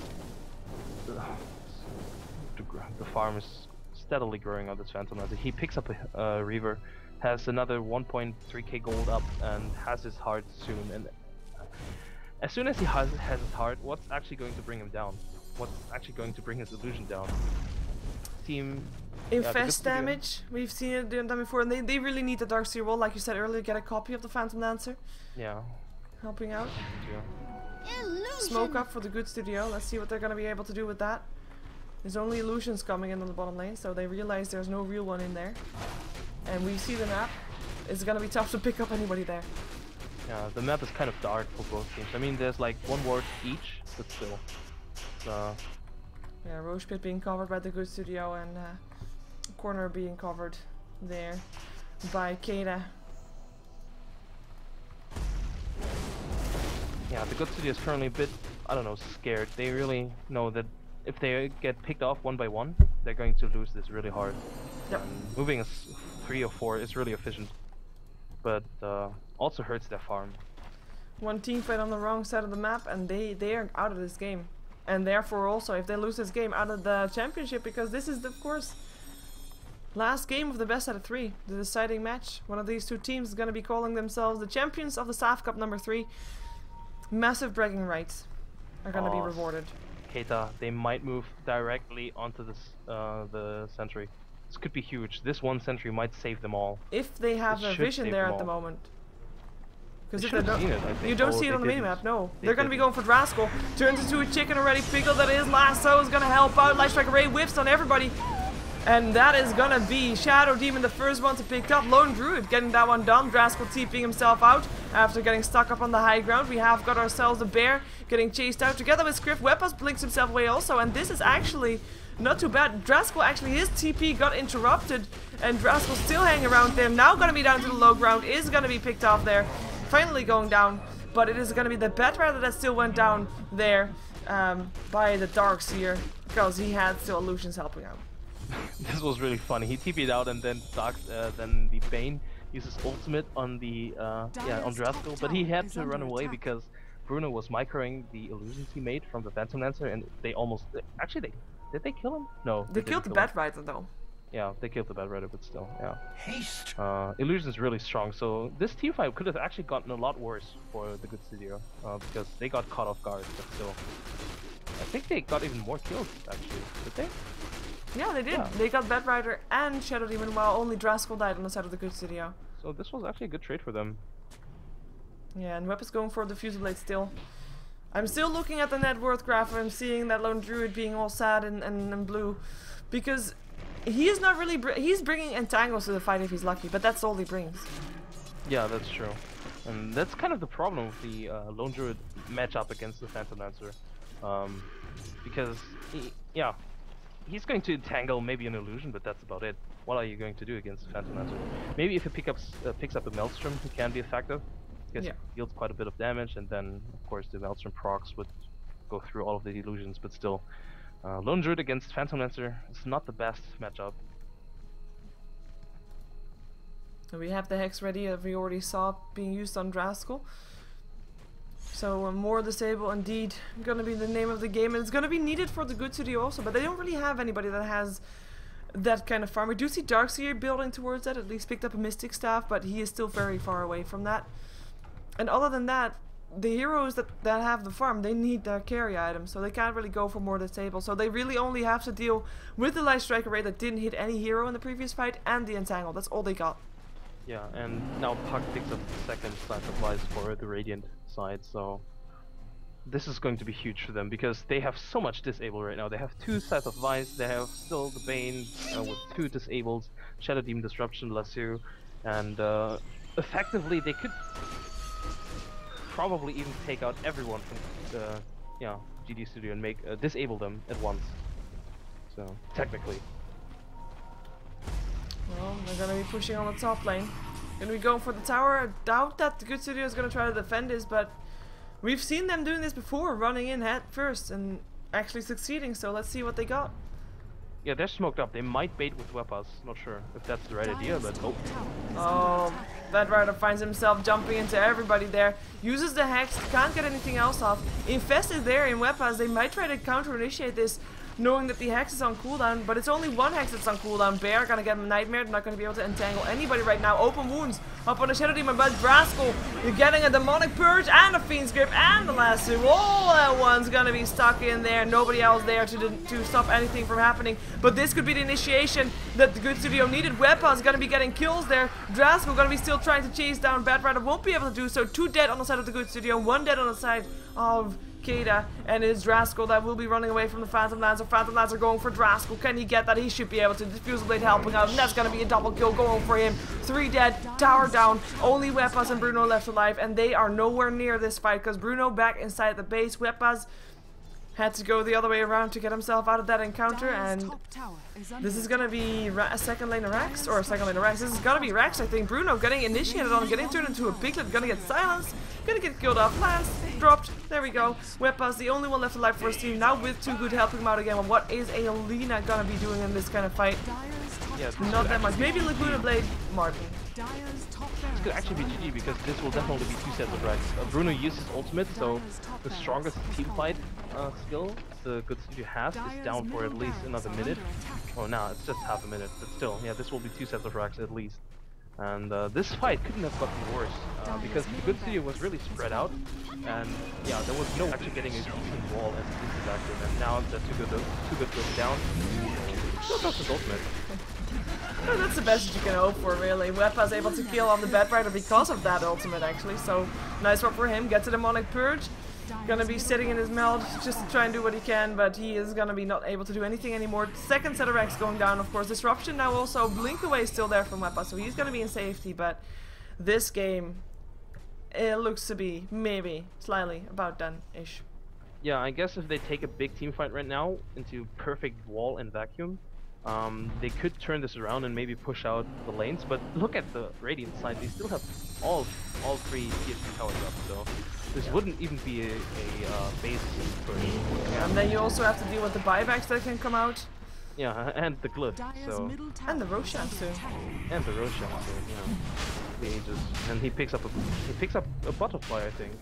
The farm is steadily growing on this Phantom Lancer. He picks up a Reaver, has another 1.3k gold up, and has his heart soon. And as soon as he has his heart, what's actually going to bring him down? What's actually going to bring his illusion down? Team...
Infest damage, we've seen it done before, and they really need the Darkseer wall, like you said earlier, get a copy of the Phantom Lancer.
Yeah.
Helping out.
Yeah.
Illusion.
Smoke up for the good studio, let's see what they're gonna be able to do with that. There's only illusions coming in on the bottom lane, so they realize there's no real one in there. And we see the map, it's gonna be tough to pick up anybody there.
Yeah, the map is kind of dark for both teams. I mean, there's like one ward each, but still.
Yeah, Roche Pit being covered by the good studio, and corner being covered there by Keita.
Yeah, the good studio is currently a bit, I don't know, scared. They really know that if they get picked off one by one, they're going to lose this really hard.
Yep.
Moving as 3 or 4 is really efficient, but also hurts their farm.
One team fight on the wrong side of the map, and they are out of this game. And therefore also, if they lose this game, out of the championship, because this is, of course, last game of the best out of 3, the deciding match. One of these two teams is going to be calling themselves the champions of the SAF Cup number 3. Massive bragging rights are going to be rewarded.
Keita, they might move directly onto this, the sentry. This could be huge. This one sentry might save them all.
If they have a vision there at the moment. Because if they don't, you don't see it on the minimap, no. They're going to be going for Draskell. Turns into a chicken already. Pickle that is. Lasso is going to help out. Light Strike Array whiffs on everybody. And that is going to be Shadow Demon, the first one to pick up. Lone Druid getting that one done. Draskell TPing himself out after getting stuck up on the high ground. We have got ourselves a bear getting chased out together with Scrift. Wepas blinks himself away also. And this is actually not too bad. Draskell actually, his TP got interrupted. And Draskell still hanging around there. Now going to be down to the low ground. Is going to be picked off there. Finally going down, but it is going to be the Batrider that still went down there by the Darkseer, because he had still illusions helping out.
This was really funny. He TP'd out, and then then the Bane uses ultimate on the on Draskell, but he had to run away because Bruno was microing the illusions he made from the Phantom Lancer, and they almost actually did they kill him? No,
they killed the Batrider though.
Yeah, they killed the Batrider, but still, yeah.
Haste.
Illusion's really strong, so this team fight could have actually gotten a lot worse for the good studio, because they got caught off guard, but still. I think they got even more kills, actually, did they?
Yeah, they did. Yeah. They got Batrider and Shadow Demon, while only Draskell died on the side of the good studio.
So this was actually a good trade for them.
Yeah, and Web is going for the Fusel Blade still. I'm still looking at the net worth graph, and I'm seeing that Lone Druid being all sad and blue, because he is not really he's bringing entangles to the fight if he's lucky, but that's all he brings.
Yeah, that's true. And that's kind of the problem with the Lone Druid matchup against the Phantom Lancer. Because, he's going to entangle maybe an illusion, but that's about it. What are you going to do against the Phantom Lancer? Maybe if he picks up a Maelstrom, he can be effective. Because it deals quite a bit of damage, and then, of course, the Maelstrom procs would go through all of the illusions, but still. Lone Druid against Phantom Lancer is not the best matchup.
We have the Hex ready, that we already saw being used on Draskell. So more disable indeed gonna be the name of the game, and it's gonna be needed for the good studio also, but they don't really have anybody that has that kind of farm. We do see Darkseer building towards that, at least picked up a Mystic Staff, but he is still very far away from that. And other than that, the heroes that have the farm, they need their carry items, so they can't really go for more disable. So they really only have to deal with the Light Strike Array that didn't hit any hero in the previous fight, and the Entangle. That's all they got.
Yeah, and now Puck picks up the second Slice of Lies for the Radiant side, so this is going to be huge for them, because they have so much disable right now. They have 2 Slice of Lies, they have still the Bane with 2 disables, Shadow Demon Disruption, Lasso, and effectively they could probably even take out everyone from the GD Studio and make disable them at once. So technically.
Well, they're gonna be pushing on the top lane. Gonna be going for the tower. I doubt that the good studio is gonna try to defend this, but we've seen them doing this before, running in head first and actually succeeding. So let's see what they got.
Yeah, they're smoked up. They might bait with Wepas. Not sure if that's the right idea, but
oh, Batrider finds himself jumping into everybody there. Uses the Hex, can't get anything else off. Infest is there in Wepas. They might try to counter-initiate this, knowing that the Hex is on cooldown, but it's only one Hex that's on cooldown. Bear gonna get a Nightmare. They're not gonna be able to entangle anybody right now. Open wounds up on the Shadow Demon, but Draskell, you're getting a Demonic Purge and a Fiend's Grip and the Lasso. All that one's gonna be stuck in there. Nobody else there to stop anything from happening. But this could be the initiation that the Good Studio needed. Wepa's gonna be getting kills there. Draskell gonna be still trying to chase down Bad Rider. Won't be able to do so. 2 dead on the side of the Good Studio, 1 dead on the side of Keita, and it's Draskell that will be running away from the Phantom Lancer. Phantom Lancer going for Draskell. Can he get that? He should be able to. Diffusal Blade helping out, and that's going to be a double kill going for him. 3 dead, tower down. Only Wepas and Bruno left alive, and they are nowhere near this fight because Bruno back inside the base. Wepas had to go the other way around to get himself out of that encounter, and this is gonna be a second lane of Rex, or a second lane of Rex. This is gonna be Rex, I think. Bruno getting initiated on, getting turned into a piglet, gonna get silenced, gonna get killed off. Lance dropped, there we go. Wepa's the only one left alive for his team, now with Too Good helping him out again. Well, what is Alina gonna be doing in this kind of fight?
Yeah,
not that much. Maybe Laguna Blade, Martin.
This could actually be GG because this will definitely be 2 sets of Rex. Bruno uses ultimate, so the strongest team fight skill the Good Studio has is down for at least another minute. Oh, no, it's just half a minute, but still, yeah, this will be 2 sets of Rex at least. And this fight couldn't have gotten worse because the Good Studio was really spread out, and yeah, there was no actually getting a decent wall as a decent active, and now the Too Good goes down. Still does his ultimate.
Oh, that's the best you can hope for, really. Wepa's able to kill on the Bad Rider because of that ultimate, actually. So, nice one for him. Gets a Demonic Purge. Gonna be sitting in his meld just to try and do what he can, but he is gonna be not able to do anything anymore. Second set of Rex going down, of course. Disruption now also. Blink Away still there from Wepa, so he's gonna be in safety, but this game, it looks to be maybe slightly about done-ish.
Yeah, I guess if they take a big team fight right now into perfect wall and vacuum, they could turn this around and maybe push out the lanes, but look at the Radiant side, they still have all 3 TFT towers up, so this wouldn't even be a base push.
Yeah, and then you also have to deal with the buybacks that can come out.
Yeah, and the Glyph, so...
And the Roshan too.
And the Roshan, so, yeah. The Aegis. And he picks up a butterfly, I think.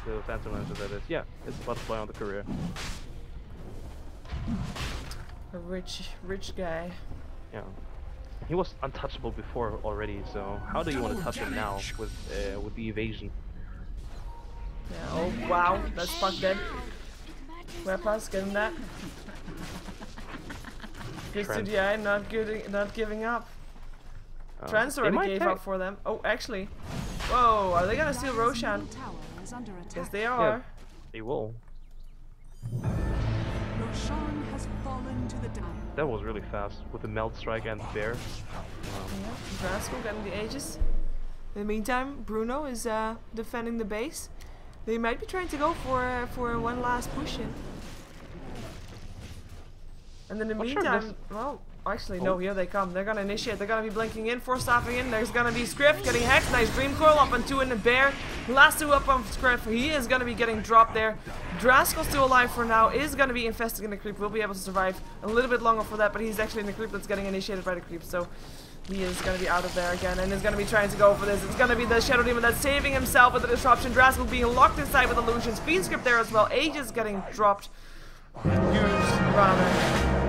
The Phantom Lancer, that is. Yeah, it's a butterfly on the career.
A rich guy.
Yeah. He was untouchable before already, so how do you want to touch him now with the evasion?
Yeah, oh wow, that's Puck dead. Wepa's getting that. Good Studio not giving up. Trans already gave up for them. Oh, actually. Whoa, are they gonna steal Roshan? Yes, they are.
Yeah, they will. That was really fast with the Meld Strike and the Bear.
Yeah, Draskell getting the Aegis. In the meantime, Bruno is defending the base. They might be trying to go for one last push in. And in the meantime, well, actually no, here they come. They're gonna initiate. They're gonna be blinking in, force staffing in. There's gonna be Scrift getting hexed. Nice Dream Coil up on 2 in the Bear. Last 2 up on Scrift. He is gonna be getting dropped there. Draskell still alive for now. Is gonna be infesting in the creep. Will be able to survive a little bit longer for that, but he's actually in the creep that's getting initiated by the creep. So he is gonna be out of there again and is gonna be trying to go for this. It's gonna be the Shadow Demon that's saving himself with the disruption. Draskell being locked inside with illusions. Fiend Script there as well. Aegis getting dropped. Used rather.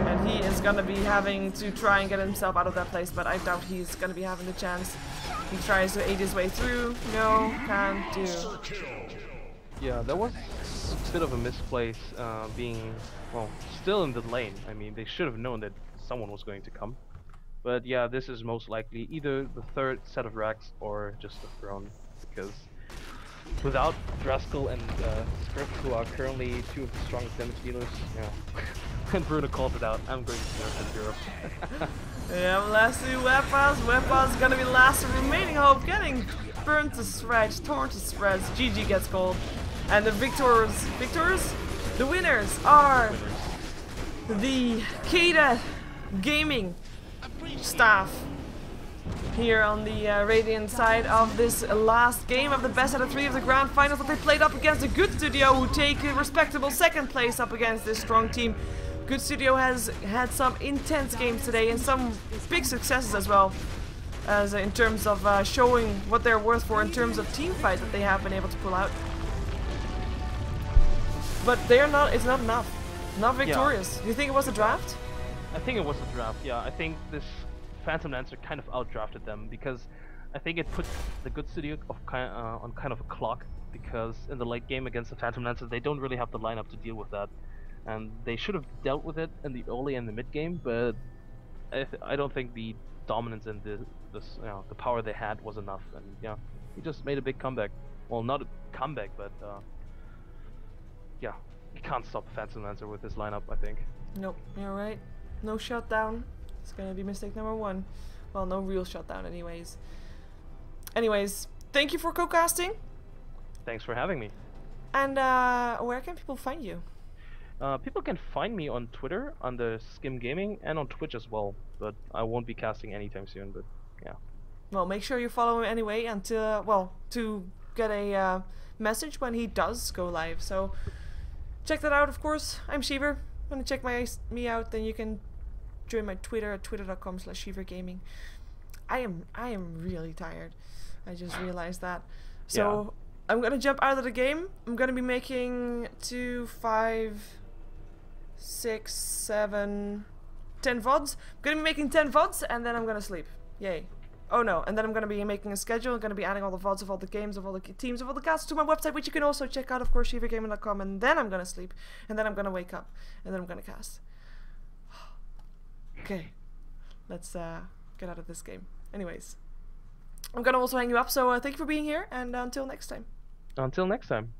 And he is gonna be having to try and get himself out of that place, but I doubt he's gonna be having the chance. He tries to aid his way through. No, can't do.
Yeah, that was a bit of a misplace, being, well, still in the lane. I mean, they should have known that someone was going to come. But yeah, this is most likely either the 3rd set of racks or just a throne, because without Draskell and Script, who are currently 2 of the strongest damage dealers, yeah. And Bruno called it out. I'm going to nerf in Europe.
Yeah, last 2 Wepas. Wepa's gonna be last remaining hope, getting burned to shreds, torn to shreds. GG gets called. And the victors, the winners are the Keita Gaming staff here on the Radiant side of this last game of the best out of 3 of the grand finals that they played up against the Good Studio, who take a respectable 2nd place up against this strong team. Good Studio has had some intense games today and some big successes as well, as in terms of showing what they're worth for in terms of team fight that they have been able to pull out. But they're not. It's not enough. Not victorious.
Yeah.
Do you think it was a draft?
I think it was a draft. Yeah, I think this Phantom Lancer kind of outdrafted them because I think it puts the good studio on kind of a clock, because in the late game against the Phantom Lancers, they don't really have the lineup to deal with that, and they should have dealt with it in the early and the mid game, but I don't think the dominance and the power they had was enough, and yeah, he just made a big comeback. Well, not a comeback, but yeah, you can't stop Phantom Lancer with this lineup, I think.
Nope, you're right. No shutdown. It's gonna be mistake number 1. Well, no real shutdown anyways. Anyways, thank you for co-casting.
Thanks for having me.
And where can people find you?
People can find me on Twitter under Skim Gaming and on Twitch as well, but I won't be casting anytime soon, but yeah.
Well, make sure you follow him anyway and to get a message when he does go live. So check that out, of course. I'm Sheever. Want to check me out, then you can join my Twitter at twitter.com/SheeverGaming. I am really tired. I just realized that. So yeah. I'm gonna jump out of the game. I'm gonna be making 2, 5, 6, 7, 10 VODs. I'm gonna be making 10 VODs and then I'm gonna sleep. Yay. Oh no, and then I'm gonna be making a schedule. I'm gonna be adding all the VODs of all the games, of all the teams, of all the casts to my website, which you can also check out, of course, SheeverGaming.com, and then I'm gonna sleep, and then I'm gonna wake up, and then I'm gonna cast. Okay, let's get out of this game. Anyways, I'm gonna also hang you up, so thank you for being here, and until next time.
Until next time.